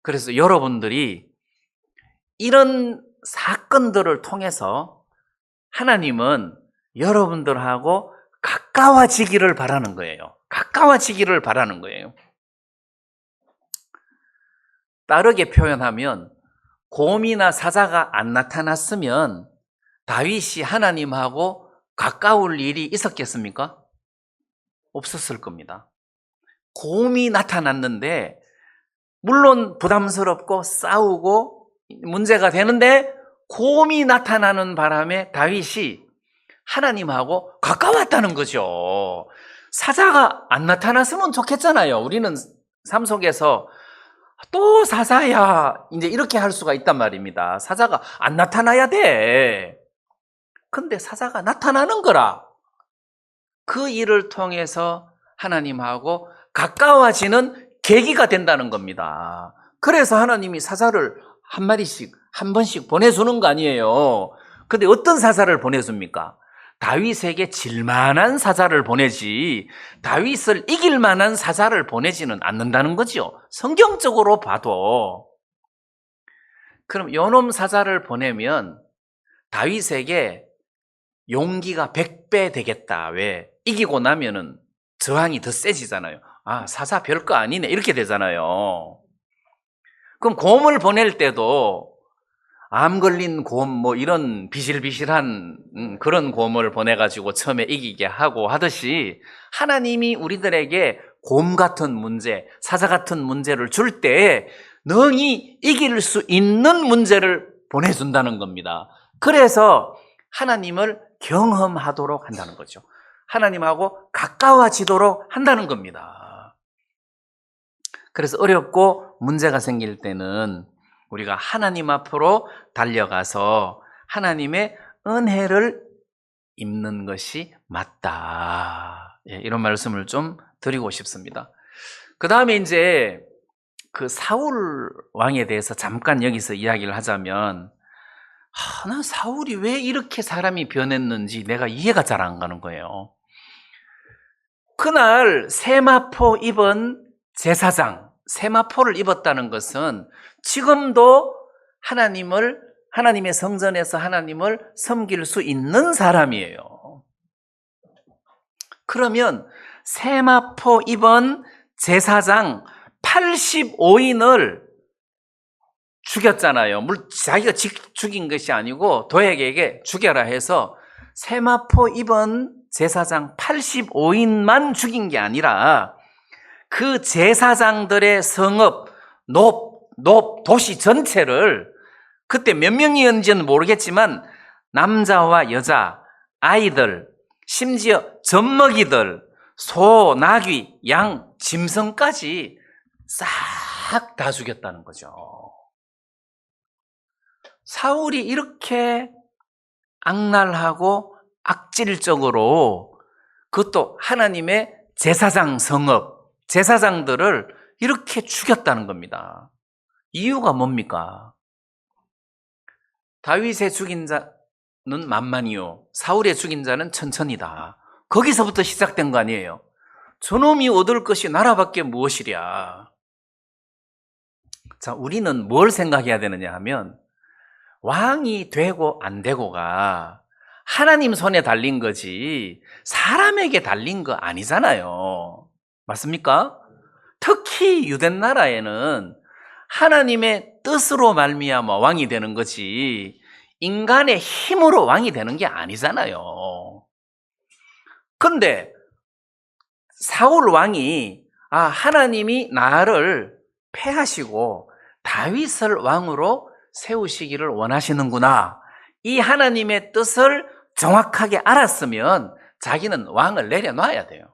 그래서 여러분들이 이런 사건들을 통해서 하나님은 여러분들하고 가까워지기를 바라는 거예요. 가까워지기를 바라는 거예요. 빠르게 표현하면 곰이나 사자가 안 나타났으면 다윗이 하나님하고 가까울 일이 있었겠습니까? 없었을 겁니다. 곰이 나타났는데 물론 부담스럽고 싸우고 문제가 되는데 곰이 나타나는 바람에 다윗이 하나님하고 가까웠다는 거죠. 사자가 안 나타났으면 좋겠잖아요. 우리는 삶 속에서 또 사자야 이제 이렇게 할 수가 있단 말입니다. 사자가 안 나타나야 돼. 근데 사자가 나타나는 거라. 그 일을 통해서 하나님하고 가까워지는 계기가 된다는 겁니다. 그래서 하나님이 사자를 한 마리씩 한 번씩 보내주는 거 아니에요. 근데 어떤 사자를 보내줍니까? 다윗에게 질만한 사자를 보내지 다윗을 이길 만한 사자를 보내지는 않는다는 거죠. 성경적으로 봐도. 그럼 요놈 사자를 보내면 다윗에게 용기가 100배 되겠다. 왜? 이기고 나면은 저항이 더 세지잖아요. 아, 사자 별거 아니네. 이렇게 되잖아요. 그럼 곰을 보낼 때도 암 걸린 곰, 뭐 이런 비실비실한 그런 곰을 보내가지고 처음에 이기게 하고 하듯이 하나님이 우리들에게 곰 같은 문제, 사자 같은 문제를 줄 때 능히 이길 수 있는 문제를 보내준다는 겁니다. 그래서 하나님을 경험하도록 한다는 거죠. 하나님하고 가까워지도록 한다는 겁니다. 그래서 어렵고 문제가 생길 때는 우리가 하나님 앞으로 달려가서 하나님의 은혜를 입는 것이 맞다. 이런 말씀을 좀 드리고 싶습니다. 그 다음에 이제 그 사울 왕에 대해서 잠깐 여기서 이야기를 하자면 나 사울이 왜 이렇게 사람이 변했는지 내가 이해가 잘 안 가는 거예요. 그날 세마포 입은 제사장, 세마포를 입었다는 것은 지금도 하나님의 성전에서 하나님을 섬길 수 있는 사람이에요. 그러면 세마포 입은 제사장 85인을 죽였잖아요. 물론 자기가 죽인 것이 아니고 도액에게 죽여라 해서 세마포 입은 제사장 85인만 죽인 게 아니라 그 제사장들의 성읍, 도시 전체를 그때 몇 명이었는지는 모르겠지만 남자와 여자, 아이들, 심지어 젖먹이들, 소, 나귀, 양, 짐승까지 싹 다 죽였다는 거죠. 사울이 이렇게 악랄하고 악질적으로 그것도 하나님의 제사장 성읍, 제사장들을 이렇게 죽였다는 겁니다. 이유가 뭡니까? 다윗의 죽인 자는 만만이요 사울의 죽인 자는 천천이다. 거기서부터 시작된 거 아니에요. 저놈이 얻을 것이 나라밖에 무엇이랴. 자, 우리는 뭘 생각해야 되느냐 하면 왕이 되고 안 되고가 하나님 손에 달린 거지 사람에게 달린 거 아니잖아요. 맞습니까? 특히 유대 나라에는 하나님의 뜻으로 말미암아 왕이 되는 거지 인간의 힘으로 왕이 되는 게 아니잖아요. 그런데 사울 왕이 하나님이 나를 패하시고 다윗을 왕으로 세우시기를 원하시는구나. 이 하나님의 뜻을 정확하게 알았으면 자기는 왕을 내려놔야 돼요.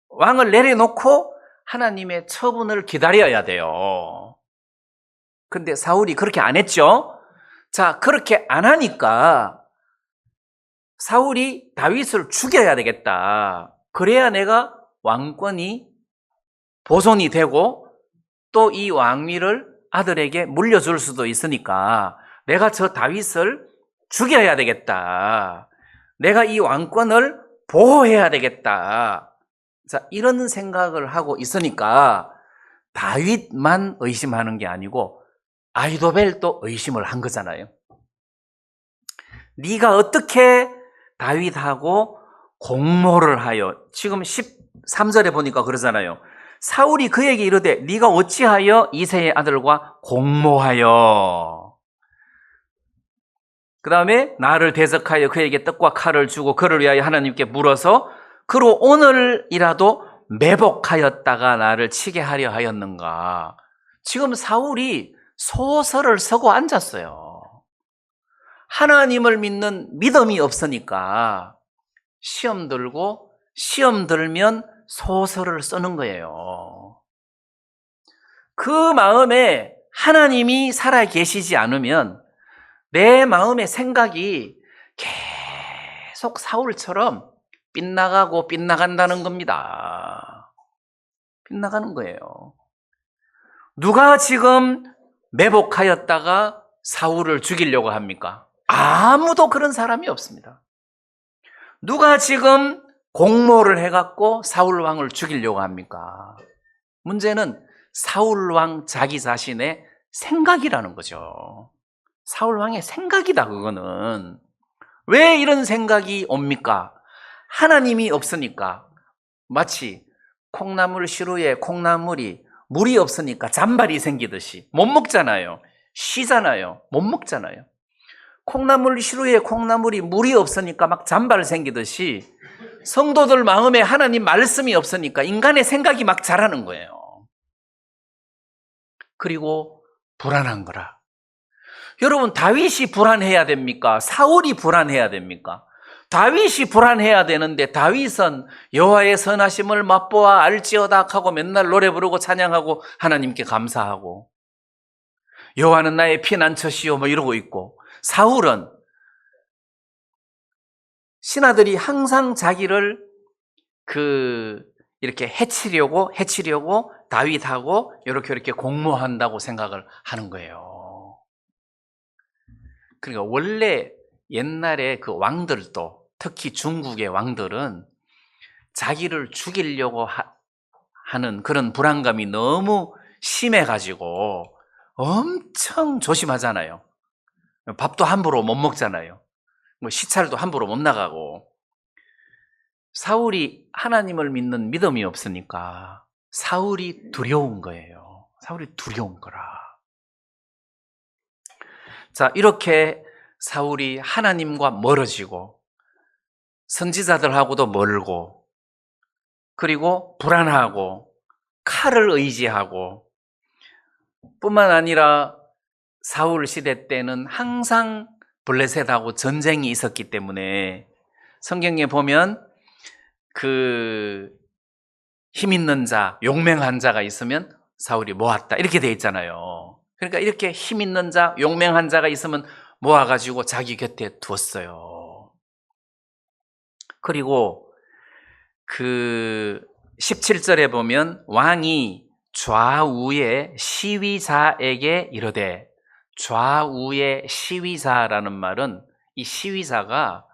왕을 내려놓고 하나님의 처분을 기다려야 돼요. 근데 사울이 그렇게 안 했죠? 자, 그렇게 안 하니까 사울이 다윗을 죽여야 되겠다. 그래야 내가 왕권이 보존이 되고 또 이 왕위를 아들에게 물려줄 수도 있으니까 내가 저 다윗을 죽여야 되겠다. 내가 이 왕권을 보호해야 되겠다. 자, 이런 생각을 하고 있으니까 다윗만 의심하는 게 아니고 아히도벨도 의심을 한 거잖아요. 네가 어떻게 다윗하고 공모를 하여, 지금 13절에 보니까 그러잖아요. 사울이 그에게 이르되 네가 어찌하여 이새의 아들과 공모하여, 그 다음에 나를 대적하여 그에게 떡과 칼을 주고 그를 위하여 하나님께 물어서 그로 오늘이라도 매복하였다가 나를 치게 하려 하였는가. 지금 사울이 소설을 쓰고 앉았어요. 하나님을 믿는 믿음이 없으니까 시험 들고, 시험 들면 소설을 쓰는 거예요. 그 마음에 하나님이 살아 계시지 않으면 내 마음의 생각이 계속 사울처럼 빗나가고 빗나간다는 겁니다. 빗나가는 거예요. 누가 지금 매복하였다가 사울을 죽이려고 합니까? 아무도 그런 사람이 없습니다. 누가 지금 공모를 해갖고 사울 왕을 죽이려고 합니까? 문제는 사울 왕 자기 자신의 생각이라는 거죠. 사울 왕의 생각이다, 그거는. 왜 이런 생각이 옵니까? 하나님이 없으니까. 마치 콩나물 시루에 콩나물이 물이 없으니까 잔발이 생기듯이 못 먹잖아요. 쉬잖아요. 못 먹잖아요. 콩나물 시루에 콩나물이 물이 없으니까 막 잔발 생기듯이 성도들 마음에 하나님 말씀이 없으니까 인간의 생각이 막 자라는 거예요. 그리고 불안한 거라. 여러분, 다윗이 불안해야 됩니까? 사울이 불안해야 됩니까? 다윗이 불안해야 되는데 다윗은 여호와의 선하심을 맛보아 알지어다 하고 맨날 노래 부르고 찬양하고 하나님께 감사하고 여호와는 나의 피난처시오 뭐 이러고 있고, 사울은 신하들이 항상 자기를 이렇게 해치려고 다윗하고 이렇게 공모한다고 생각을 하는 거예요. 그러니까 원래 옛날에 그 왕들도, 특히 중국의 왕들은 자기를 죽이려고 하는 그런 불안감이 너무 심해가지고 엄청 조심하잖아요. 밥도 함부로 못 먹잖아요. 시찰도 함부로 못 나가고. 사울이 하나님을 믿는 믿음이 없으니까 사울이 두려운 거예요. 사울이 두려운 거라. 자, 이렇게 사울이 하나님과 멀어지고 선지자들하고도 멀고, 그리고 불안하고 칼을 의지하고, 뿐만 아니라 사울 시대 때는 항상 블레셋하고 전쟁이 있었기 때문에 성경에 보면 힘 있는 자, 용맹한 자가 있으면 사울이 모았다 이렇게 돼 있잖아요. 그러니까 이렇게 힘 있는 자, 용맹한 자가 있으면 모아가지고 자기 곁에 두었어요. 그리고 17절에 보면 왕이 좌우의 시위사에게 이르되, 좌우의 시위사라는 말은 이 시위사가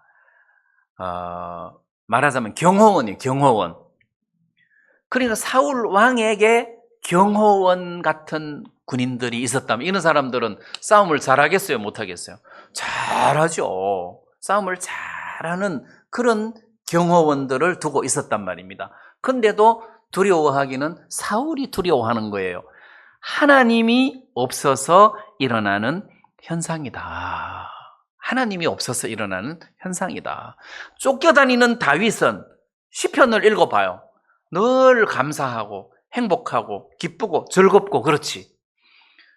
말하자면 경호원이에요. 경호원. 그러니까 사울 왕에게 경호원 같은 군인들이 있었다면 이런 사람들은 싸움을 잘하겠어요? 못하겠어요? 잘하죠. 싸움을 잘하는 그런 경호원들을 두고 있었단 말입니다. 근데도 두려워하기는 사울이 두려워하는 거예요. 하나님이 없어서 일어나는 현상이다. 하나님이 없어서 일어나는 현상이다. 쫓겨다니는 다윗은 시편을 읽어봐요. 늘 감사하고 행복하고 기쁘고 즐겁고 그렇지.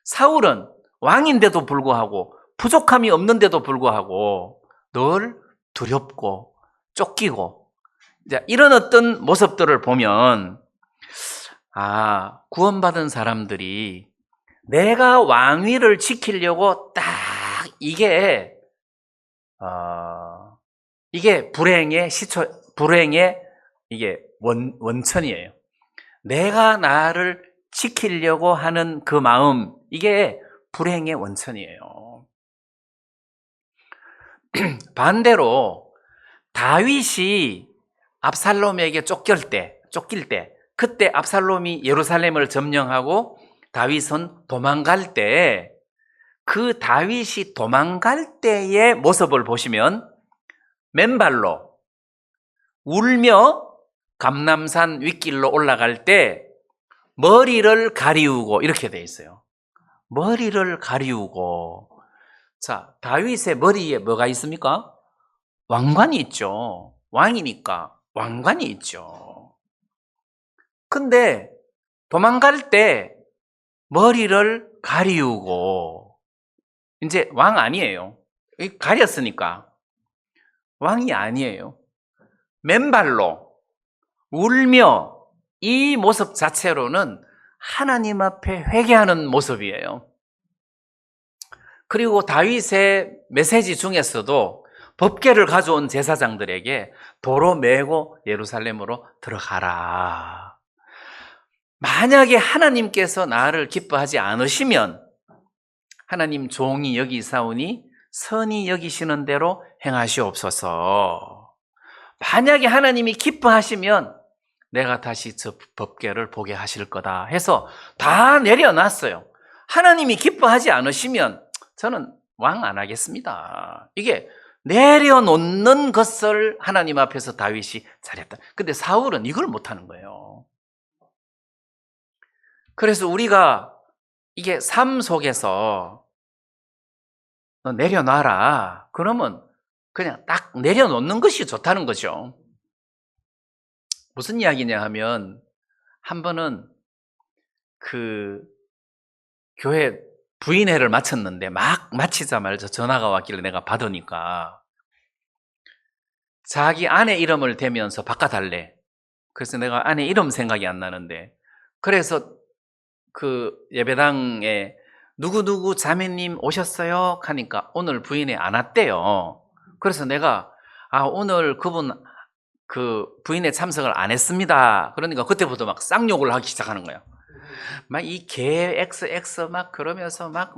사울은 왕인데도 불구하고 부족함이 없는데도 불구하고 늘 두렵고 쫓기고, 이런 어떤 모습들을 보면 구원받은 사람들이 내가 왕위를 지키려고 딱 이게 불행의 이게 원천이에요. 내가 나를 지키려고 하는 그 마음, 이게 불행의 원천이에요. 반대로 다윗이 압살롬에게 쫓길 때, 그때 압살롬이 예루살렘을 점령하고 다윗은 도망갈 때 그 다윗이 도망갈 때의 모습을 보시면 맨발로 울며 감람산 윗길로 올라갈 때 머리를 가리우고 이렇게 돼 있어요. 머리를 가리우고. 자, 다윗의 머리에 뭐가 있습니까? 왕관이 있죠. 왕이니까 왕관이 있죠. 근데 도망갈 때 머리를 가리우고, 이제 왕 아니에요. 가렸으니까 왕이 아니에요. 맨발로 울며, 이 모습 자체로는 하나님 앞에 회개하는 모습이에요. 그리고 다윗의 메시지 중에서도 법궤를 가져온 제사장들에게 도로 메고 예루살렘으로 들어가라. 만약에 하나님께서 나를 기뻐하지 않으시면 하나님 종이 여기 있사오니 선히 여기시는 대로 행하시옵소서. 만약에 하나님이 기뻐하시면 내가 다시 저 법궤를 보게 하실 거다 해서 다 내려놨어요. 하나님이 기뻐하지 않으시면 저는 왕 안 하겠습니다. 이게 내려놓는 것을 하나님 앞에서 다윗이 잘했다. 근데 사울은 이걸 못하는 거예요. 그래서 우리가 이게 삶 속에서 너 내려놔라. 그러면 그냥 딱 내려놓는 것이 좋다는 거죠. 무슨 이야기냐 하면, 한 번은 그 교회 부인회를 마쳤는데 막 마치자마자 전화가 왔길래 내가 받으니까 자기 아내 이름을 대면서 바꿔달래. 그래서 내가 아내 이름 생각이 안 나는데, 그래서 그 예배당에 누구누구 자매님 오셨어요? 하니까 오늘 부인회 안 왔대요. 그래서 내가 오늘 그분 그 부인회 참석을 안 했습니다. 그러니까 그때부터 막 쌍욕을 하기 시작하는 거예요. 막 이 개 XX 막 그러면서 막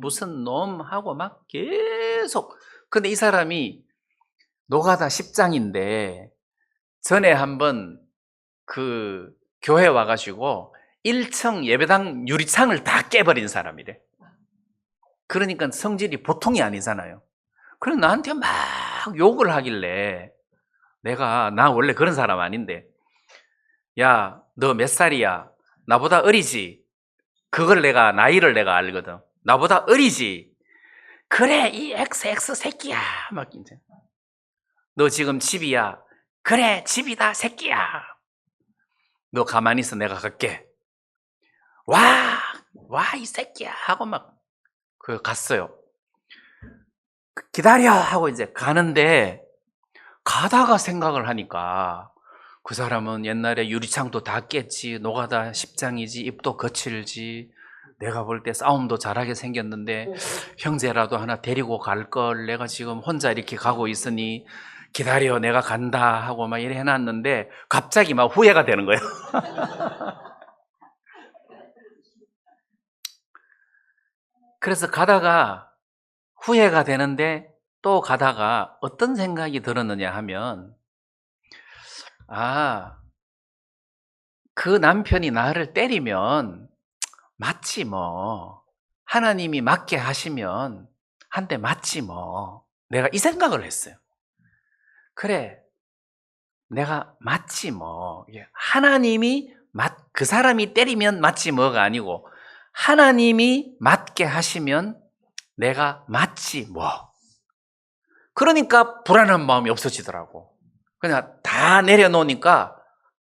무슨 놈 하고 막 계속. 근데 이 사람이 노가다 10장인데 전에 한번 그 교회 와가지고 1층 예배당 유리창을 다 깨버린 사람이래. 그러니까 성질이 보통이 아니잖아요. 그래서 나한테 막 욕을 하길래 나 원래 그런 사람 아닌데, 야, 너 몇 살이야? 나보다 어리지? 그걸 나이를 내가 알거든. 나보다 어리지? 그래, 이 XX 새끼야. 막 이제. 너 지금 집이야? 그래, 집이다, 새끼야. 너 가만히 있어, 내가 갈게. 와, 이 새끼야. 하고 막, 갔어요. 기다려! 하고 이제 가는데, 가다가 생각을 하니까, 그 사람은 옛날에 유리창도 다 깼지, 노가다 10장이지, 입도 거칠지, 내가 볼 때 싸움도 잘하게 생겼는데 형제라도 하나 데리고 갈 걸, 내가 지금 혼자 이렇게 가고 있으니 기다려, 내가 간다 하고 막 이래 해놨는데 갑자기 막 후회가 되는 거예요. 그래서 가다가 후회가 되는데, 또 가다가 어떤 생각이 들었느냐 하면, 그 남편이 나를 때리면 맞지 뭐. 하나님이 맞게 하시면 한 대 맞지 뭐. 내가 이 생각을 했어요. 그래, 내가 맞지 뭐. 하나님이 그 사람이 때리면 맞지 뭐가 아니고, 하나님이 맞게 하시면 내가 맞지 뭐. 그러니까 불안한 마음이 없어지더라고. 그냥 다 내려놓으니까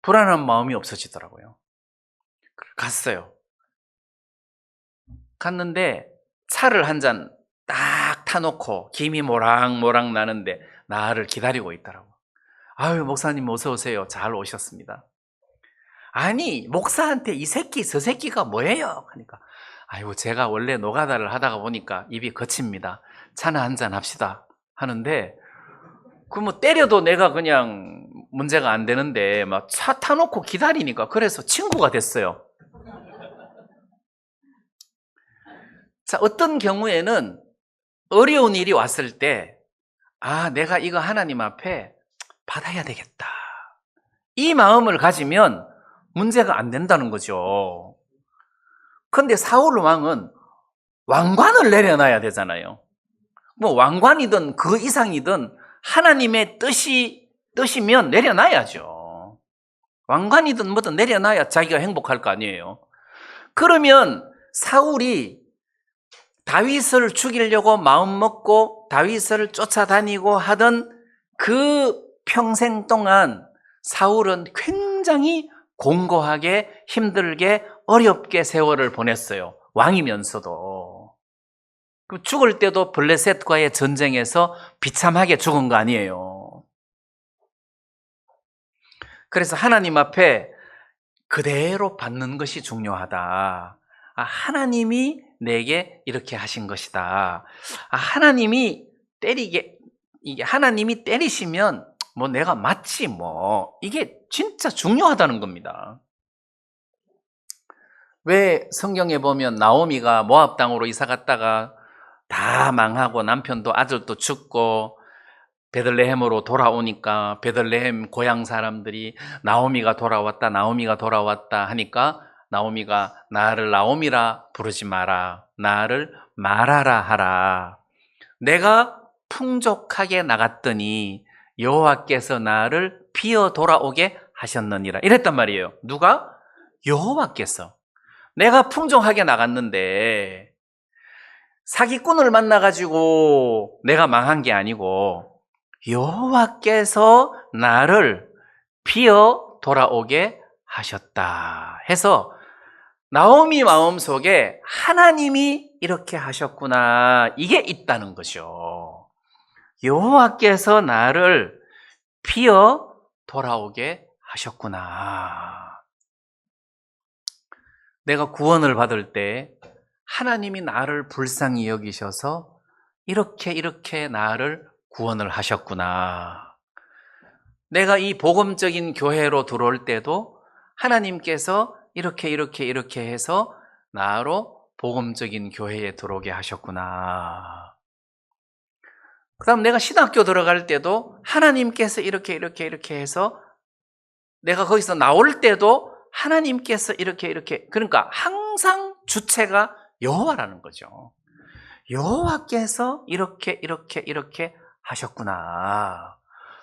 불안한 마음이 없어지더라고요. 갔어요. 갔는데 차를 한 잔 딱 타놓고 김이 모락모락 나는데 나를 기다리고 있더라고. 아유, 목사님 어서 오세요. 잘 오셨습니다. 아니, 목사한테 이 새끼 저 새끼가 뭐예요? 하니까, 아이고, 제가 원래 노가다를 하다가 보니까 입이 거칩니다. 차나 한 잔 합시다 하는데, 그 뭐 때려도 내가 그냥 문제가 안 되는데 막 차 타놓고 기다리니까, 그래서 친구가 됐어요. 자, 어떤 경우에는 어려운 일이 왔을 때, 내가 이거 하나님 앞에 받아야 되겠다, 이 마음을 가지면 문제가 안 된다는 거죠. 그런데 사울 왕은 왕관을 내려놔야 되잖아요. 뭐 왕관이든 그 이상이든 하나님의 뜻이면 내려놔야죠. 왕관이든 뭐든 내려놔야 자기가 행복할 거 아니에요. 그러면 사울이 다윗을 죽이려고 마음먹고 다윗을 쫓아다니고 하던 그 평생 동안 사울은 굉장히 공고하게 힘들게 어렵게 세월을 보냈어요. 왕이면서도. 죽을 때도 블레셋과의 전쟁에서 비참하게 죽은 거 아니에요. 그래서 하나님 앞에 그대로 받는 것이 중요하다. 하나님이 내게 이렇게 하신 것이다. 하나님이 하나님이 때리시면 뭐 내가 맞지 뭐. 이게 진짜 중요하다는 겁니다. 왜 성경에 보면 나오미가 모압 땅으로 이사 갔다가 다 망하고 남편도 아들도 죽고 베들레헴으로 돌아오니까 베들레헴 고향 사람들이 나오미가 돌아왔다 하니까 나오미가 나를 나오미라 부르지 마라. 나를 마라라 하라. 내가 풍족하게 나갔더니 여호와께서 나를 비어 돌아오게 하셨느니라. 이랬단 말이에요. 누가? 여호와께서. 내가 풍족하게 나갔는데 사기꾼을 만나가지고 내가 망한 게 아니고 여호와께서 나를 비어 돌아오게 하셨다 해서 나오미 마음속에 하나님이 이렇게 하셨구나 이게 있다는 거죠. 여호와께서 나를 비어 돌아오게 하셨구나. 내가 구원을 받을 때 하나님이 나를 불쌍히 여기셔서 이렇게 나를 구원을 하셨구나. 내가 이 복음적인 교회로 들어올 때도 하나님께서 이렇게 해서 나로 복음적인 교회에 들어오게 하셨구나. 그 다음 내가 신학교 들어갈 때도 하나님께서 이렇게 해서 내가 거기서 나올 때도 하나님께서 이렇게 그러니까 항상 주체가 여호와라는 거죠. 여호와께서 이렇게 하셨구나.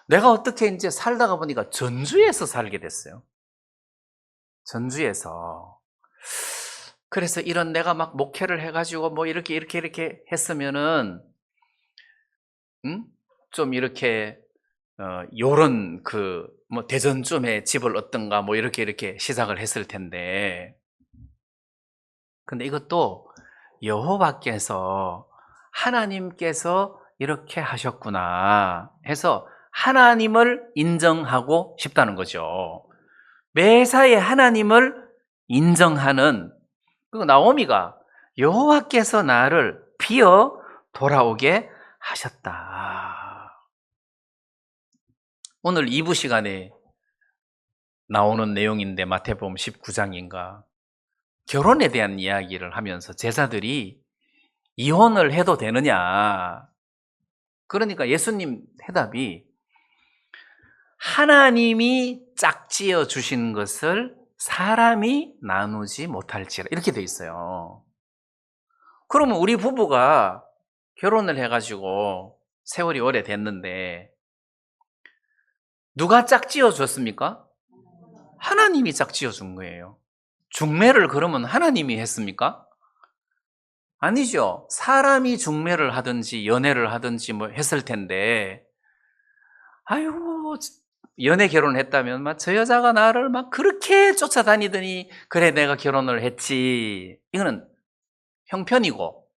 내가 어떻게 이제 살다가 보니까 전주에서 살게 됐어요. 전주에서. 그래서 이런 내가 막 목회를 해가지고 뭐 이렇게 했으면은, 좀 이렇게, 요런 뭐 대전쯤에 집을 얻든가 뭐 이렇게 시작을 했을 텐데. 근데 이것도 여호와께서 하나님께서 이렇게 하셨구나 해서 하나님을 인정하고 싶다는 거죠. 매사에 하나님을 인정하는 그 나오미가 여호와께서 나를 비어 돌아오게 하셨다. 오늘 2부 시간에 나오는 내용인데 마태복음 19장인가 결혼에 대한 이야기를 하면서 제자들이 이혼을 해도 되느냐? 그러니까 예수님 해답이 하나님이 짝지어 주신 것을 사람이 나누지 못할지라 이렇게 돼 있어요. 그러면 우리 부부가 결혼을 해가지고 세월이 오래됐는데 누가 짝지어 줬습니까? 하나님이 짝지어 준 거예요. 중매를 그러면 하나님이 했습니까? 아니죠. 사람이 중매를 하든지 연애를 하든지 뭐 했을 텐데 아유 연애 결혼을 했다면 막 저 여자가 나를 막 그렇게 쫓아다니더니 그래 내가 결혼을 했지. 이거는 형편이고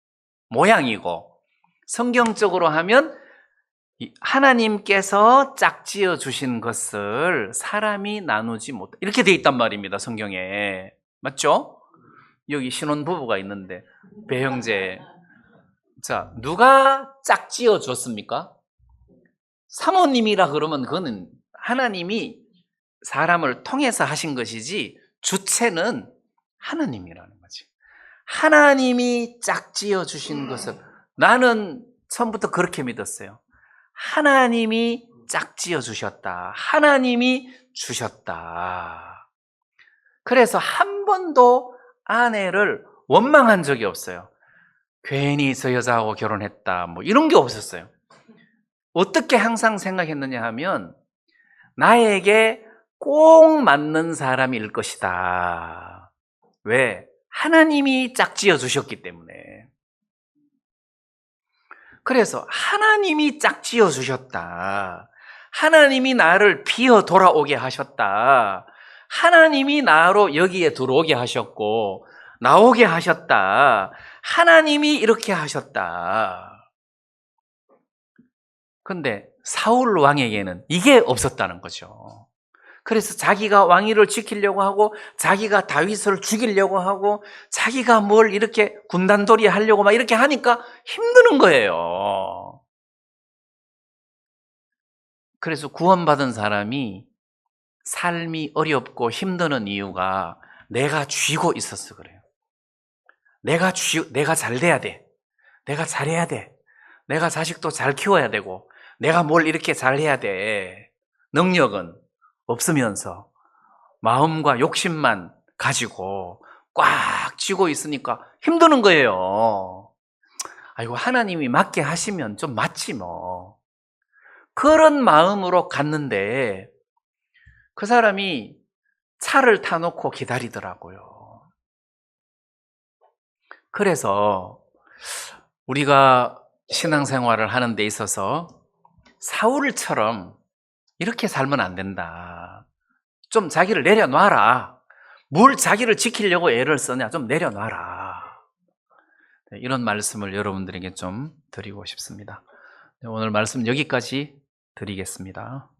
모양이고 성경적으로 하면 하나님께서 짝지어 주신 것을 사람이 나누지 못 이렇게 돼 있단 말입니다. 성경에. 맞죠? 여기 신혼부부가 있는데 배형제 자 누가 짝지어 줬습니까? 사모님이라 그러면 그거는 하나님이 사람을 통해서 하신 것이지 주체는 하나님이라는 거지. 하나님이 짝지어 주신 것을 나는 처음부터 그렇게 믿었어요. 하나님이 짝지어 주셨다. 하나님이 주셨다. 그래서 한 번도 아내를 원망한 적이 없어요. 괜히 저 여자하고 결혼했다, 뭐 이런 게 없었어요. 어떻게 항상 생각했느냐 하면 나에게 꼭 맞는 사람일 것이다. 왜? 하나님이 짝지어 주셨기 때문에. 그래서 하나님이 짝지어 주셨다. 하나님이 나를 피어 돌아오게 하셨다. 하나님이 나로 여기에 들어오게 하셨고 나오게 하셨다. 하나님이 이렇게 하셨다. 근데 사울 왕에게는 이게 없었다는 거죠. 그래서 자기가 왕위를 지키려고 하고 자기가 다윗을 죽이려고 하고 자기가 뭘 이렇게 군단돌이 하려고 막 이렇게 하니까 힘드는 거예요. 그래서 구원받은 사람이 삶이 어렵고 힘드는 이유가 내가 쥐고 있어서 그래요. 내가 잘 돼야 돼. 내가 잘해야 돼. 내가 자식도 잘 키워야 되고 내가 뭘 이렇게 잘해야 돼. 능력은 없으면서 마음과 욕심만 가지고 꽉 쥐고 있으니까 힘드는 거예요. 아이고, 하나님이 맞게 하시면 좀 맞지 뭐. 그런 마음으로 갔는데 그 사람이 차를 타놓고 기다리더라고요. 그래서 우리가 신앙생활을 하는 데 있어서 사울처럼 이렇게 살면 안 된다. 좀 자기를 내려놔라. 뭘 자기를 지키려고 애를 쓰냐. 좀 내려놔라. 이런 말씀을 여러분들에게 좀 드리고 싶습니다. 오늘 말씀 여기까지 드리겠습니다.